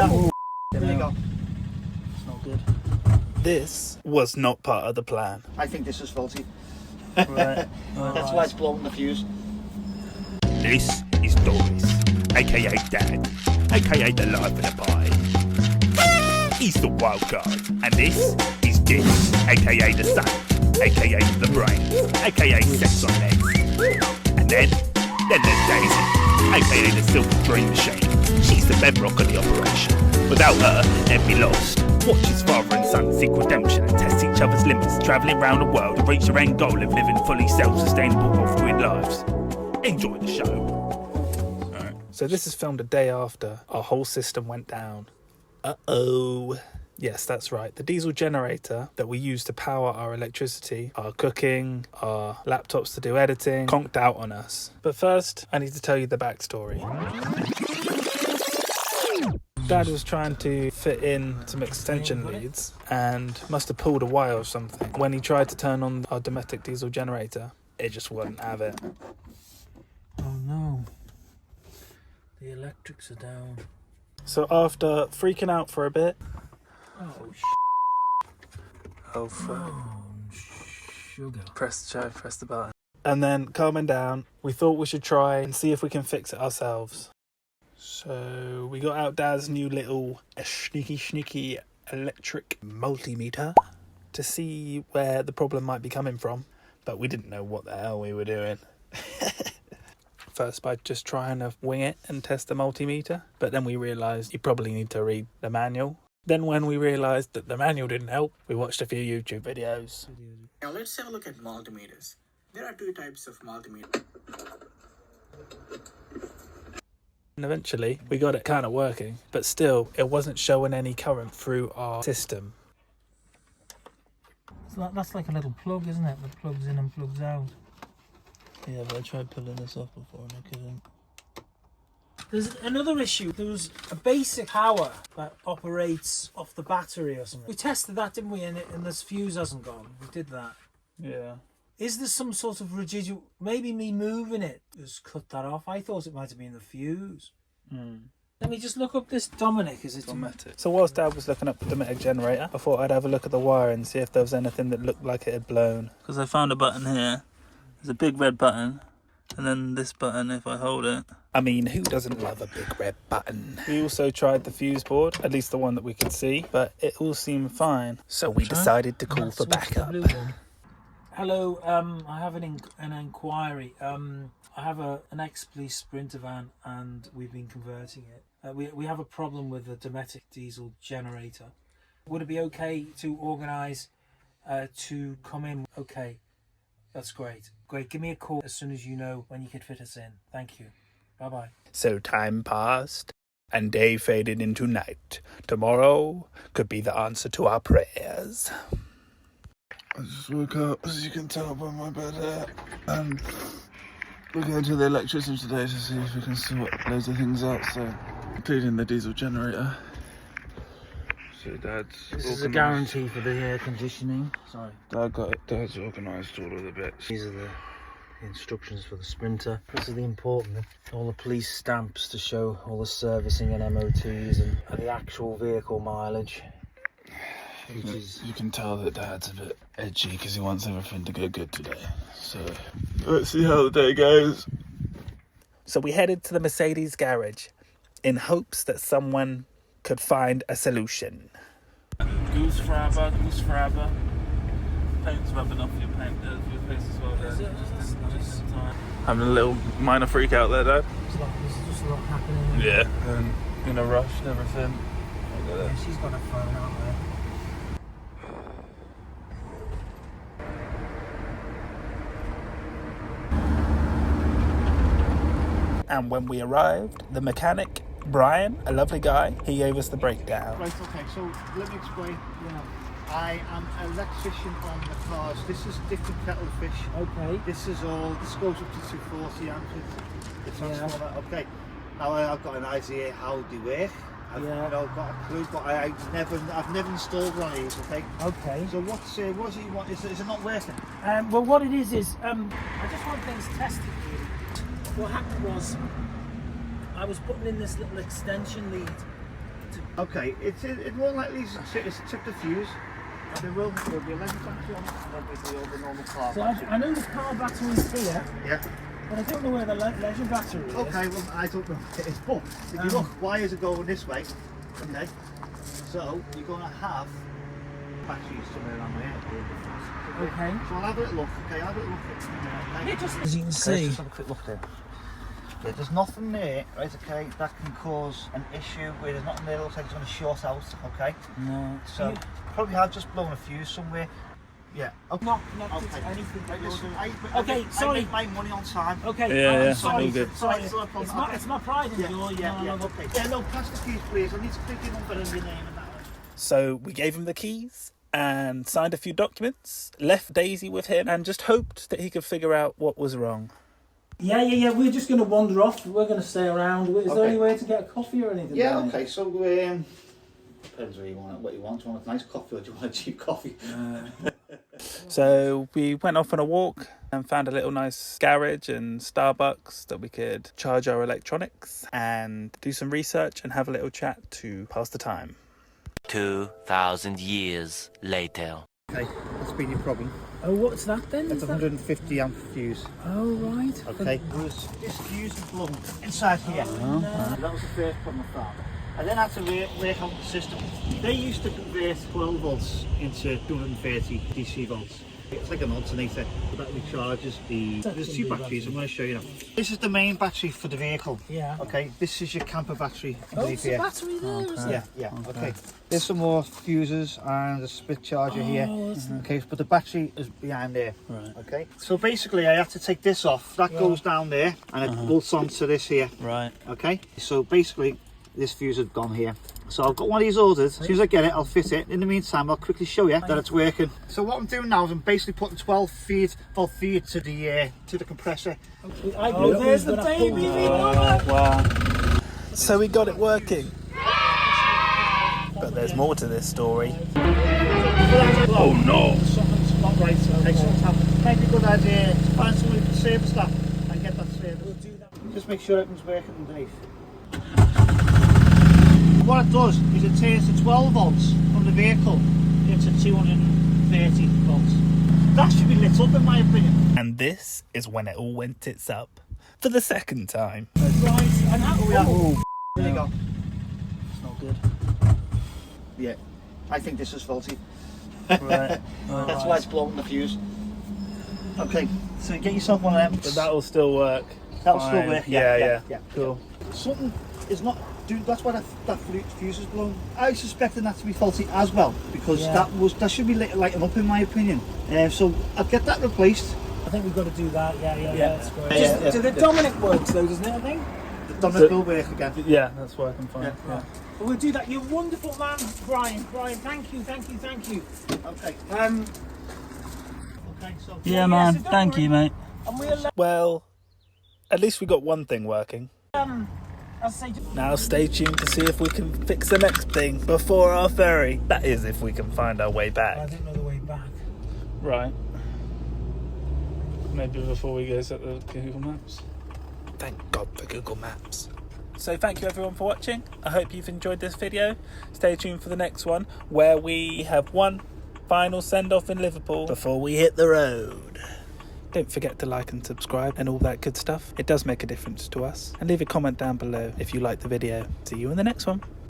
There you go. It's not good. This was not part of the plan. I think this is faulty. Right. That's why it's blowing the fuse. This is Doris, aka Dad, aka the life of the party. He's the wild card. And this is Dis, aka the sun, aka the brain, aka sex on legs. And then there's Daisy, aka the silver dream machine. She's the bedrock of the operation. Without her, they'd be lost. Watch his father and son seek redemption and test each other's limits, travelling around the world to reach their end goal of living fully self-sustainable off-grid lives. Enjoy the show. Right. So this is filmed a day after our whole system went down. Uh-oh. Yes, that's right. The diesel generator that we use to power our electricity, our cooking, our laptops to do editing, conked out on us. But first, I need to tell you the backstory. Dad was trying to fit in some extension leads and must have pulled a wire or something. When he tried to turn on our domestic diesel generator, it just wouldn't have it. Oh no. The electrics are down. So after freaking out for a bit... Oh, fuck. Sugar. Press the button. And then calming down, we thought we should try and see if we can fix it ourselves. So we got out Dad's new little sneaky electric multimeter to see where the problem might be coming from, but we didn't know what the hell we were doing. First by just trying to wing it and test the multimeter, but then we realised you probably need to read the manual. Then when we realised that the manual didn't help, we watched a few YouTube videos. Now let's have a look at multimeters. There are two types of multimeters. And eventually we got it kind of working, but still it wasn't showing any current through our system. That's like a little plug, isn't it? That plugs in and plugs out. Yeah, but I tried pulling this off before and I couldn't. There's another issue. There was a basic power that operates off the battery or something. We tested that, didn't we? And this fuse hasn't gone. We did that. Yeah. Is there some sort of residual? Maybe me moving it has cut that off. I thought it might have been the fuse. Let me just look up this Dominic. Is it Dometic? So whilst Dad was looking up the Dometic generator, I thought I'd have a look at the wire and see if there was anything that looked like it had blown. Because I found a button here. There's a big red button. And then this button, if I hold it. I mean, who doesn't love a big red button? We also tried the fuse board, at least the one that we could see, but it all seemed fine. So we decided to call for backup. Hello, I have an inquiry. I have an ex-police Sprinter van and we've been converting it. We have a problem with the domestic diesel generator. Would it be okay to organise to come in? Okay, that's great. Great, give me a call as soon as you know when you could fit us in. Thank you. Bye-bye. So time passed and day faded into night. Tomorrow could be the answer to our prayers. I just woke up, as you can tell by my bed hair, and we're going to the electrician today to see if we can sort loads of things out, so including the diesel generator. So This is a guarantee for the air conditioning. Sorry. Dad's organised all of the bits. These are the instructions for the Sprinter. This is the important bit. All the police stamps to show all the servicing and MOTs and the actual vehicle mileage. You can tell that Dad's a bit edgy because he wants everything to go good today. So let's see how the day goes. So we headed to the Mercedes garage in hopes that someone could find a solution. Goose frabber. Paint's rubbing off your face as well, Dad. Having a little minor freak out there, Dad. There's just a lot happening. Yeah, and in a rush and everything. Yeah, she's got a phone out there. And when we arrived, the mechanic, Brian, a lovely guy, he gave us the breakdown. Right, okay, so let me explain. I am an electrician on the cars. This is different kettle of fish. Okay. This goes up to 240 amps. The transformer. Okay. Now I've got an idea how they work. I've got a clue, but I've never installed one of these. Okay. So what do you want? Is it not working? Well, what it is I just want things tested. Really. What happened was I was putting in this little extension lead Okay, it won't likely it's chipped the fuse. There will be a leisure battery on it, and obviously all the normal car So battery. I know the car battery's here, Yeah. but I don't know where the leisure battery is. Okay, well I don't know what it is, but if you look, wires are going this way. Okay. So you're gonna have batteries somewhere around here. Okay. So I'll have a little look. Okay, I'll have a little look at it. Okay? Yeah, just as you can Okay, see. let's just have a quick look there. Yeah, there's nothing there, right, okay, that can cause an issue where there's nothing there that looks like it's going to short out, okay? No. So, probably have just blown a fuse somewhere. Yeah, okay. Not Okay. anything that Right, you're listen, doing. Okay, I sorry. make my money on time. Okay, Yeah, I'm sorry. all good. Sorry. It's not a problem. It's my pride in you. Yeah, okay. Yeah, no, pass the keys, please. I need to click your number and your name and that. So we gave him the keys and signed a few documents, left Daisy with him, and just hoped that he could figure out what was wrong. Yeah. We're just going to wander off. We're going to stay around. Is there Okay. any way to get a coffee or anything? Yeah, down okay, so, depends what you want. Do you want a nice coffee or do you want a cheap coffee? So we went off on a walk and found a little nice garage and Starbucks that we could charge our electronics and do some research and have a little chat to pass the time. 2,000 years later. Okay, that's been your problem. Oh, what's that then? That's 150 amp fuse. Oh, right. Okay. This fuse is blown inside here. That was the first problem I found. I then had to work out the system. They used to convert 12 volts into 230 DC volts. It's like an alternator that recharges there's two batteries. I'm going to show you now. This is the main battery for the vehicle. Yeah. Okay. This is your camper battery. Oh, it's a battery there, is it? Yeah. Okay. There's some more fuses and a split charger here. Okay, but the battery is behind there. Right. Okay. So basically, I have to take this off. That goes down there, and it bolts onto this here. Right. Okay. So basically, this fuse has gone here. So I've got one of these ordered. As soon as I get it, I'll fit it. In the meantime, I'll quickly show you that it's working. So what I'm doing now is I'm basically putting 12 volt feed to the compressor. Oh, there's the baby. Wow. So we got it working. But there's more to this story. Oh no! Something's not right. Okay, something's happened. Might be a good idea to find somebody to service that and get that service. We'll do that. Just make sure everything's working underneath. What it does is it turns the 12 volts from the vehicle into 230 volts. That should be lit up in my opinion. And this is when it all went tits up for the second time. Right, and that, There you go. It's not good. Yeah, I think this is faulty. Right. That's why it's blowing the fuse. Okay, so get yourself one of them. But that'll still work. That'll Fine. still work. Yeah. Yeah. Cool. Something is not. Dude, that's why that fuse is blown. I suspected that to be faulty as well because that should be lighting up in my opinion. So I'll get that replaced. I think we've got to do that. Yeah. That's great. Yeah. So the Dominic works though, doesn't it? I think. The Dominic will work again. Yeah, that's working fine. Yeah. Well, we'll do that. You're a wonderful man, Brian. Thank you. Okay. Okay. So. Yeah, man. Thank you, mate. And we'll Well, at least we got one thing working. I'll say. Now stay tuned to see if we can fix the next thing before our ferry. That is, if we can find our way I back. don't know the way back. Right. Maybe before we go set the Google Maps. Thank God for Google Maps. So thank you everyone for watching. I hope you've enjoyed this video. Stay tuned for the next one where we have one final send-off in Liverpool before we hit the road. Don't forget to like and subscribe and all that good stuff. It does make a difference to us. And leave a comment down below if you like the video. See you in the next one.